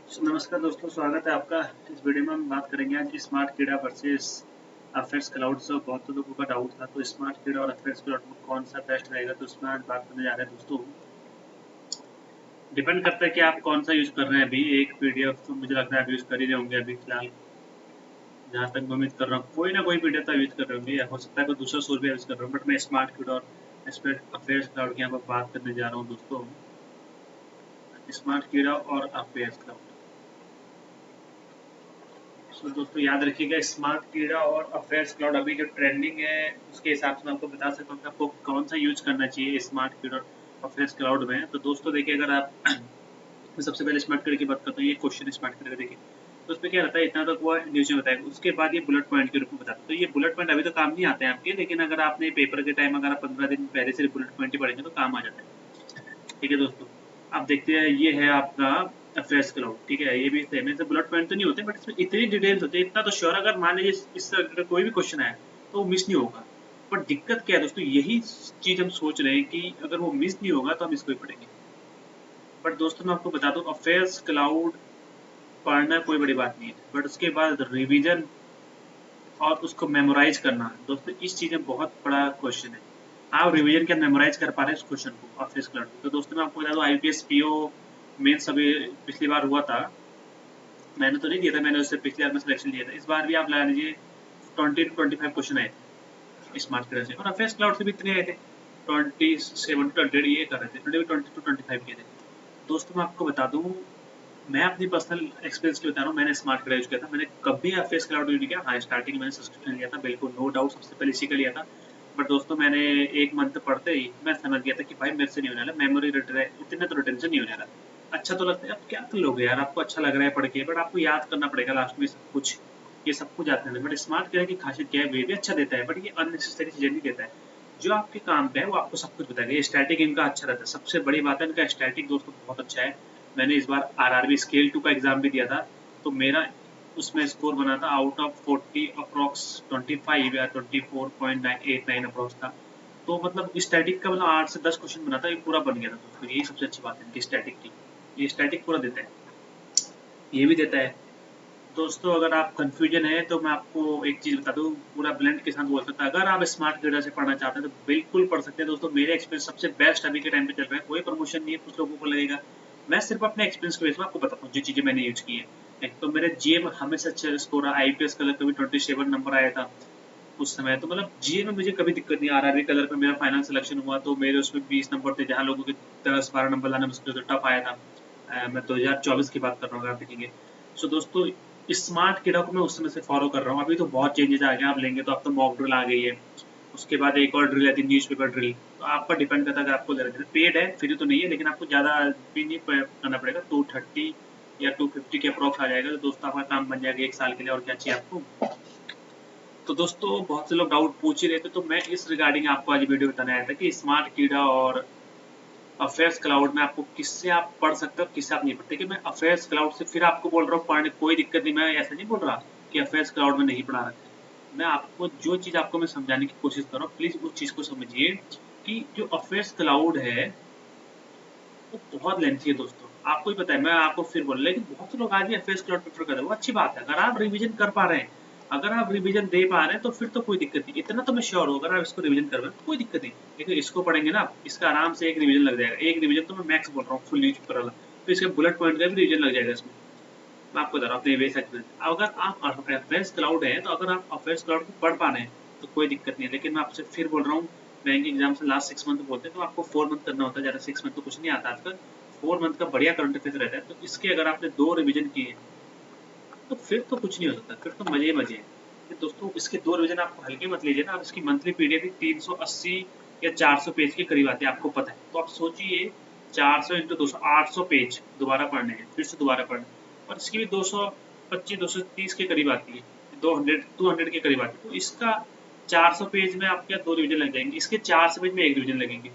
नमस्कार दोस्तों, स्वागत है आपका। इस वीडियो में हम बात करेंगे आज स्मार्ट कीड़ा वर्सेस अफेयर्स क्लाउड। से बहुत से लोगों का डाउट था, तो स्मार्ट कीड़ा और अफेयर्स क्लाउड में कौन सा बेस्ट रहेगा, तो उसमें आज बात करने जा रहे हैं दोस्तों। डिपेंड करता है कि आप कौन सा यूज़ कर रहे हैं। अभी एक पीडीएफ तो मुझे लगता है आप यूज़ कर ही रहे होंगे अभी फिलहाल, जहाँ तक मैं उम्मीद कर रहा हूँ कोई ना कोई पीडीएफ तो यूज़ कर रहे होंगे, या हो सकता है कोई दूसरा सोर्स भी यूज़ कर रहा हूँ। बट मैं स्मार्ट कीड़ा और अफेयर्स क्लाउड की यहाँ पर बात करने जा रहा हूँ दोस्तों। स्मार्ट कीड़ा और अफेयर्स क्लाउड। तो दोस्तों याद रखिएगा, स्मार्ट कीड़ा और अफेयर्स क्लाउड अभी जो ट्रेंडिंग है उसके हिसाब से मैं आपको बता सकता हूँ कि आपको कौन सा यूज करना चाहिए स्मार्ट कीड़ा और अफेयर्स क्लाउड में। तो दोस्तों देखिए, अगर आप मैं सबसे पहले स्मार्ट कीड़ा की बात करता हूँ, ये क्वेश्चन स्मार्ट कीड़ा का देखिए, तो उसमें क्या रहता है, इतना तक वो न्यूज में बताएगा, उसके बाद ये बुलेट पॉइंट के रूप में बताता है। तो ये बुलेट पॉइंट अभी तो काम नहीं आते हैं आपके, लेकिन अगर आपने पेपर के टाइम अगर आप 15 दिन पहले से बुलेट पॉइंट ही पढ़ेंगे तो काम आ जाता है। ठीक है दोस्तों, आप देखते हैं ये है आपका अफेयर्स क्लाउड। ठीक है, ये भी सेम है, बुलेट पॉइंट तो नहीं होते, बट इसमें इतनी डिटेल्स होती है, इतना तो श्योर, अगर मान लीजिए इस कोई भी क्वेश्चन आए तो वो मिस नहीं होगा। बट दिक्कत क्या है दोस्तों, यही चीज हम सोच रहे हैं कि अगर वो मिस नहीं होगा तो हम इसको ही पढ़ेंगे। बट दोस्तों मैं आपको बता दूं, अफेयर्स क्लाउड पढ़ना कोई बड़ी बात नहीं है, बट उसके बाद रिवीजन और उसको मेमोराइज करना दोस्तों, इस चीज में बहुत बड़ा क्वेश्चन है। आप रिवीजन क्या मेमोराइज कर पा रहे हैं इस क्वेश्चन को ऑफिस क्लाउड। तो दोस्तों मैं आपको बता दूं, आईपीएस पीओ मेंस अभी पिछली बार हुआ था, मैंने तो नहीं दिया था, मैंने उससे पिछले बार में सिलेक्शन लिया था। इस बार भी आप लगा लीजिए 20 to 25 क्वेश्चन आए थे स्मार्ट क्लास से, और अफेयर्स क्लाउड से भी इतने आए थे 27 to 20, ये कर रहे थे 20 to 25 किए थे। दोस्तों मैं आपको बता दूं, मैं अपनी पर्सनल एक्सपीरियंस की बता रहा हूँ, मैंने स्मार्ट क्लाउड यूज किया था, मैंने कभी अफेयर्स क्लाउड यूज नहीं किया। हाँ, स्टार्टिंग में मैंने सब्सक्रिप्शन लिया था, बिल्कुल नो डाउट, सबसे पहले इसी का लिया था। बट दोस्तों मैंने एक मंथ पढ़ते ही मैं समझ गया था कि भाई मेरे से नहीं होने वाला, मेमोरी इतने तो रिटेंशन नहीं होने वाला। अच्छा तो लगता है, अब क्या कर लोगे यार, आपको अच्छा लग रहा है पढ़ के, बट आपको याद करना पड़ेगा लास्ट में सब कुछ, ये सब कुछ आता है। बट स्मार्ट क्लाउड की खासियत क्या है, वे भी अच्छा देता है, बट ये अननेसेसरी चीजें नहीं देता है। जो आपके काम पे है वो आपको सब कुछ बताएगा। ये स्टैटिक इनका अच्छा रहता है, सबसे बड़ी बात है इनका स्टैटिक दोस्तों बहुत अच्छा है। मैंने इस बार आरआरबी स्केल 2 का एग्जाम भी दिया था, तो मेरा उसमें स्कोर बना था आउट ऑफ 40 अप्रॉक्स 25 या 24.89 अप्रॉक्स था। तो मतलब स्टैटिक का मतलब 8 से 10 क्वेश्चन बना था, ये पूरा बन गया था दोस्तों। यही सबसे अच्छी बात है इनकी स्टैटिक की, ये स्टैटिक पूरा देता है, ये भी देता है। दोस्तों अगर आप कंफ्यूजन है तो मैं आपको एक चीज बता दूं, पूरा ब्लेंड के साथ बोल सकता है, अगर आप स्मार्ट रीडर से पढ़ना चाहते हैं तो बिल्कुल पढ़ सकते हैं दोस्तों। मेरे एक्सपीरियंस सबसे बेस्ट अभी के टाइम पे चल रहा है, कोई प्रमोशन नहीं है, कुछ लोगों को लगेगा, मैं सिर्फ अपने एक्सपीरियंस के बेस में आपको बताता हूँ जो चीजें मैंने यूज की है। एक तो मेरे जीए में हमेशा अच्छा स्कोर रहा, आईपीएस कलर कभी 27 नंबर आया था उस समय, तो मतलब जीए में मुझे कभी दिक्कत नहीं। आरआरबी कलर पे मेरा फाइनल सिलेक्शन हुआ तो मेरे उसमें 20 नंबर थे, जहाँ लोगों के 10-12 नंबर लाना मुश्किल था, टफ आया था। मैं 2024 की बात कर रहा हूँ, अगर आप देखेंगे। सो दोस्तों स्मार्ट किडा को मैं उस समय से फॉलो कर रहा हूँ। अभी तो बहुत चेंजेस आ गए, आप लेंगे तो अब तो मॉक ड्रिल आ गई है, उसके बाद एक और ड्रिल आती है न्यूज पेपर ड्रिल। तो आपका डिपेंड करता है, अगर आपको लेना है पेड है, फ्री तो नहीं है, लेकिन आपको ज़्यादा भी नहीं करना पड़ेगा। 230 या 250 के अप्रॉक्स आ जाएगा, तो दोस्तों आपका काम बन जाएगा 1 साल के लिए, और क्या चाहिए आपको। तो दोस्तों बहुत से लोग डाउट पूछ ही रहे थे, तो मैं इस रिगार्डिंग आपको आज वीडियो बताने आया था कि स्मार्ट कीड़ा और अफेयर्स क्लाउड में आपको किससे आप पढ़ सकते हो, किससे आप नहीं पढ़ते। कि मैं अफेयर्स क्लाउड से फिर आपको बोल रहा हूँ पढ़ने, कोई दिक्कत नहीं, मैं ऐसा नहीं बोल रहा कि अफेयर्स क्लाउड में नहीं पढ़ा रखा है। मैं आपको जो चीज़ आपको मैं समझाने की कोशिश कर रहा हूँ, प्लीज़ उस चीज़ को समझिए कि जो अफेयर्स क्लाउड है वो बहुत लेंथी है दोस्तों। आपको ही पता है, मैं आपको फिर बोल, लेकिन बहुत से लोग आज भी एफएस क्लाउड प्रेफर कर रहे हैं, वो अच्छी बात है। अगर आप रिवीजन कर पा रहे हैं, अगर आप रिवीजन दे पा रहे हैं, तो फिर तो कोई दिक्कत नहीं। इतना तो मैं श्योर हूँ, अगर आप इसको रिवीजन कर रहे हैं तो कोई दिक्कत नहीं। लेकिन इसको पढ़ेंगे ना, इसका आराम से एक रिवीजन लग जाएगा। एक रिवीजन तो मैं मैक्स बोल रहा हूँ, फुल न्यूज पेपर वाला, तो इसके बुलेट पॉइंट का भी रिवीजन लग जाएगा इसमें। मैं आपको बता रहा हूँ अपने बेस एक्सपीरियंस। अगर आप अफेयर्स क्लाउड है, तो अगर आप अफेयर्स क्लाउड को पढ़ पा रहे हैं तो कोई दिक्कत नहीं है। लेकिन मैं आपसे फिर बोल रहा हूँ, बैंक एग्जाम से लास्ट 6 मंथ बोलते हैं, तो आपको 4 मंथ करना होता है, ज़्यादा 6 मंथ तो कुछ नहीं आता आजकल। 4 मंथ का बढ़िया करंट अफेयर रहता है, तो इसके अगर आपने 2 रिवीजन किए तो फिर तो कुछ नहीं हो सकता, फिर तो मजे ही मजे हैं। फिर दोस्तों इसके 2 रिवीजन आपको हल्के मत लीजिए ना, आप इसकी मंथली पीडीएफ 380 या 400 पेज के करीब आती है, आपको पता है। तो आप सोचिए 400 इंटू 200, 800 पेज दोबारा पढ़ने हैं, फिर से दोबारा पढ़ने, और इसकी भी 225 230 के करीब आती है, 200 के करीब आती है। तो इसका 400 पेज में आपके 2 रिवीजन लग जाएंगे, इसके 400 पेज में 1 रिवीजन लगेंगे।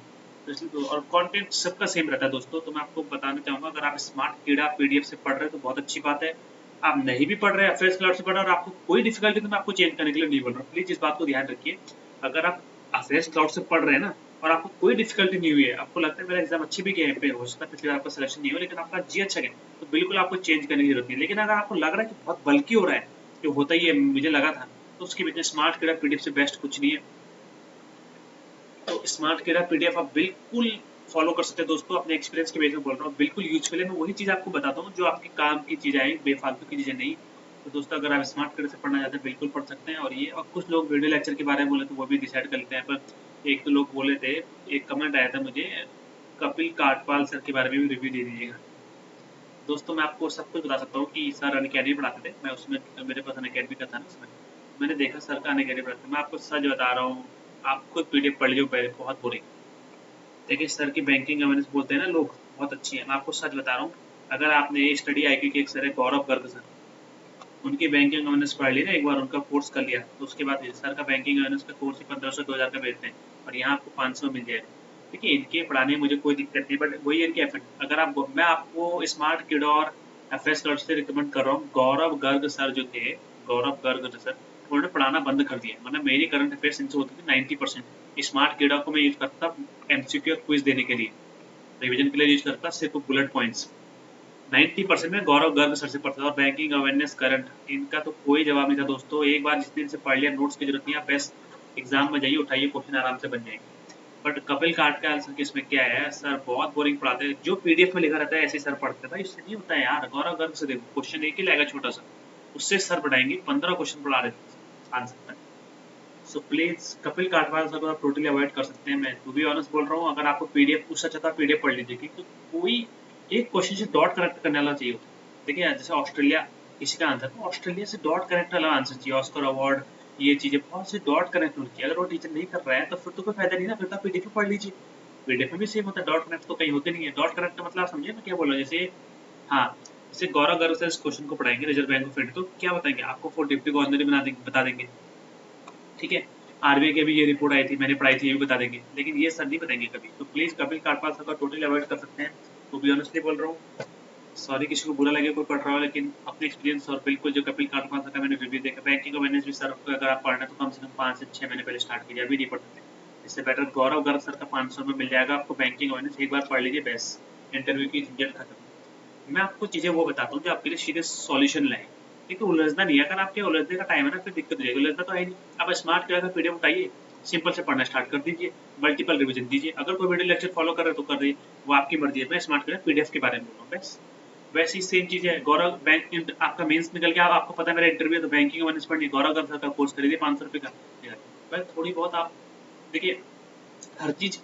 तो इसलिए और कंटेंट सबका सेम रहता है दोस्तों। तो मैं आपको बताना चाहूंगा, अगर आप स्मार्ट कीड़ा पीडीएफ से पढ़ रहे हैं तो बहुत अच्छी बात है। आप नहीं भी पढ़ रहे हैं, अफेयर्स क्लाउड से पढ़ रहे हैं और आपको कोई डिफिकल्टी, तो मैं आपको चेंज करने के लिए नहीं बोल रहा हूँ, प्लीज इस बात को ध्यान रखिए। अगर आप अफेयर्स क्लाउड से पढ़ रहे हैं ना, और आपको कोई डिफिकल्टी नहीं हुई है, आपको लगता है मेरा एग्जाम अच्छी भी गया है, पे हो सकता है पिछली बार आपका सिलेक्शन नहीं हो लेकिन आपका जी अच्छा गया, तो बिल्कुल आपको चेंज करने की जरूरत नहीं। लेकिन अगर आपको लग रहा है कि बहुत बल्कि हो रहा है, जो होता ही है मुझे लगा था, तो उसके बीच में स्मार्ट किडा पीडीएफ से बेस्ट कुछ नहीं है। तो स्मार्ट किडा पीडीएफ आप बिल्कुल फॉलो कर सकते हैं दोस्तों, अपने एक्सपीरियंस के बेस में बोल रहा हूँ, बिल्कुल यूजफुल है। मैं वही चीज़ आपको बताता हूँ जो आपके काम की चीज़ें आई, बेफालतू की चीज़ें नहीं। तो दोस्तों अगर आप स्मार्ट किडा से पढ़ना चाहते हैं बिल्कुल पढ़ सकते हैं। और ये, और कुछ लोग वीडियो लेक्चर के बारे में बोले तो वो भी डिसाइड कर लेते हैं, पर एक तो लोग बोले थे, एक कमेंट आया था मुझे, कपिल काटपाल सर के बारे में भी रिव्यू दे दीजिएगा। दोस्तों मैं आपको सब कुछ बता सकता हूँ कि सर अनअकैडमी पढ़ाते थे, मैं उसमें मेरे पास अनअकैडमी का था ना, उसमें मैंने देखा सर का अनअकैडमी पढ़ाते। मैं आपको सच बता रहा हूँ, आप खुद पीडीएफ पढ़ लीजिए पहले, बहुत बोरिंग। देखिए सर की बैंकिंग अवेयरनेस बोलते हैं ना लोग, बहुत अच्छी है। मैं आपको सच बता रहा हूँ, अगर आपने स्टडी आईक्यू के एक सर है गौरव गर्ग सर, उनकी बैंकिंग अवेयरनेस पढ़ ली ना एक बार, उनका कोर्स कर लिया, तो उसके बाद सर का बैंकिंग अवेयरनेस का कोर्स ही 1500-2000 का बेचते हैं, और यहाँ आपको 500 मिल जाएगा। देखिए इनके पढ़ाने में मुझे कोई दिक्कत नहीं, बट वही है इनके एफर्ट। अगर आप, मैं आपको स्मार्ट किड और एफएस क्लब से रिकमेंड कर रहा हूँ। गौरव गर्ग सर जो थे, गौरव गर्ग सर, उन्होंने पढ़ाना बंद कर दिया। मतलब मेरी करंट अफेयर्स इनसे होती थी 90%। स्मार्ट किडा को मैं यूज करता एमसीक्यू क्विज देने के लिए, रिवीजन के लिए यूज करता, सिर्फ बुलेट पॉइंट्स। 90% में गौरव गर्ग सर से पढ़ता था। और बैंकिंग अवेयरनेस करंट, इनका तो कोई जवाब नहीं था दोस्तों। एक बार जिस दिन से पढ़ लिया, नोट्स की जरूरत नहीं है, आप बेस्ट एग्जाम में जाइए, उठाइए क्वेश्चन, आराम से बन जाएंगे। बट कपिल काट का आंसर किसमें क्या है, सर बहुत बोरिंग पढ़ाते हैं। जो पीडीएफ में लिखा रहता है ऐसे सर पढ़ते हैं भाई, इससे नहीं होता है यार। गौरव गर्ग से देखो, क्वेश्चन एक ही लाएगा छोटा सा, उससे सर पढ़ाएंगे 15 क्वेश्चन पढ़ा रहे थे answer. So please Kapil Katwal sir को आप टोटली अवॉइड कर सकते हैं। मैं टू बी ऑनेस्ट बोल रहा हूँ, अगर आपको पीडीएफ उससे अच्छा था पीडीएफ पढ़ लीजिए, क्योंकि कोई एक क्वेश्चन से डॉट कनेक्ट करने वाला चाहिए होता। देखिए जैसे ऑस्ट्रेलिया किसी का आंसर, तो ऑस्ट्रेलिया से डॉट कनेक्ट वाला आंसर चाहिए, ऑस्कर अवार्ड, ये चीजें बहुत से डॉट कनेक्ट होनी चाहिए। अगर वो टीचर नहीं कर रहा है तो फिर तो कोई फायदा नहीं ना, फिर तो आप पीडीएफ पढ़ लीजिए। पीडीएफ में भी सेम होता है, डॉट कनेक्ट तो कहीं होते नहीं है। डॉट कनेक्ट का मतलब आप समझे मैं क्या बोल रहा हूँ, जैसे हाँ, जैसे गौरव गर्ग से इस क्वेश्चन को पढ़ाएंगे रिजर्व बैंक ऑफ इंडिया, तो क्या बताएंगे आपको, फोर डिप्टी गवर्नर बना देंगे, बता देंगे, ठीक है। आरबीआई की भी ये रिपोर्ट आई थी, मैंने पढ़ाई थी, ये भी बता देंगे, लेकिन ये सर नहीं बताएंगे कभी। तो प्लीज कपिल काटपाल सर का टोटली अवॉइड कर सकते हैं। तो भी ऑनेस्टली बोल रहा हूँ, सॉरी किसी को बुरा लगे कोई पढ़ रहा हो, लेकिन अपने एक्सपीरियंस और बिल्कुल जो कपिल काटपाल सर का मैंने रिव्यू देखा, बैंकिंग अवेयरनेस भी सर को अगर आप पढ़ना है तो कम से कम 5 से 6 महीने पहले स्टार्ट कीजिए, अभी नहीं पढ़ सकते। इससे बेटर गौरव गर्ग सर का 500 में मिल जाएगा आपको बैंकिंग अवेयरनेस, एक बार पढ़ लीजिए, बेस्ट, इंटरव्यू की झंझट खत्म। मैं आपको चीजें वो बताता हूँ जो आपके लिए सीधे सॉल्यूशन लाए। देखिए उलझना नहीं है, अगर आपके उलझने का टाइम है ना फिर दिक्कत हो जाएगी, उलझना तो है नहीं। आप स्मार्ट किडा का पीडीएफ उठाइए, सिंपल से पढ़ना स्टार्ट कर दीजिए, मल्टीपल रिवीजन दीजिए। अगर कोई वीडियो लेक्चर फॉलो कर रहे तो कर रही, वो आपकी मर्जी है। मैं स्मार्ट किडा पीडीएफ के बारे में बोल रहा हूँ बस। वैसे ही सेम चीज है, गौरव बैंक आपका मेंस निकल गया, आपको पता है मेरा इंटरव्यू है, तो बैंकिंग अवेयरनेस पढ़नी, गौरव गर्ग सर का कोर्स खरीदिए 500 रुपये का। बस थोड़ी बहुत आप देखिए, हर चीज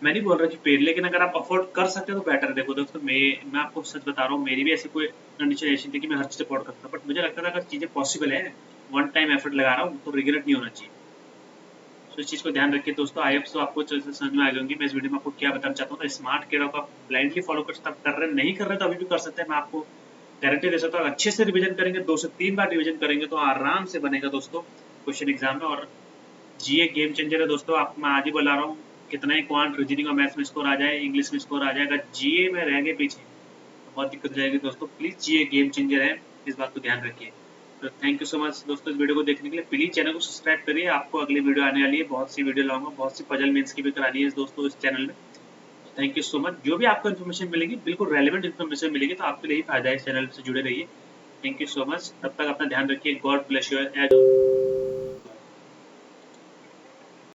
मैं नहीं बोल रहा कि पेड, लेकिन अगर आप अफोर्ड कर सकते हो तो बेटर है। देखो दोस्तों, मैं आपको सच बता रहा हूँ, मेरी भी ऐसी कोई कंडीशन ऐसी थी कि मैं हर चीज अफोर्ड करता, बट मुझे लगता था अगर चीजें पॉसिबल है, वन टाइम एफर्ट लगा रहा हूँ, तो रिग्रेट नहीं होना चाहिए। तो इस चीज को ध्यान रखिए दोस्तों। आई होप सो आपको समझ में आ गई होंगी मैं इस वीडियो में आपको क्या बताना चाहता हूँ। तो स्मार्ट किडा को आप ब्लाइंडली फॉलो कर रहे नहीं कर रहे तो अभी भी कर सकते हैं। मैं आपको गारंटी दे सकता हूँ, अच्छे से रिविजन करेंगे, 2 से 3 बार रिविजन करेंगे तो आराम से बनेगा दोस्तों क्वेश्चन एग्जाम में। और जीए गेम चेंजर है दोस्तों, आप मैं आज ही बता रहा हूँ, कितना ही क्वांट रीजनिंग और मैथ्स में स्कोर आ जाए, इंग्लिश में स्कोर आ जाए, अगर जीए में रह गए पीछे तो बहुत दिक्कत हो जाएगी दोस्तों। प्लीज जीए गेम चेंजर है, इस बात को ध्यान रखिए। तो थैंक यू सो मच दोस्तों इस वीडियो को देखने के लिए। प्लीज चैनल को सब्सक्राइब करिए, आपको अगली वीडियो आने वाली है, बहुत सी वीडियो लाऊंगा, बहुत सी पजल मेंस की भी करानी है दोस्तों इस चैनल में। Thank you so much. जो भी आपको इन्फॉर्मेशन मिलेगी बिल्कुल रेलिवेंट इन्फॉर्मेशन मिलेगी, तो आपके लिए ही फायदा है, इस चैनल से जुड़े रहिए। थैंक यू सो मच, तब तक अपना ध्यान रखिए। God bless you as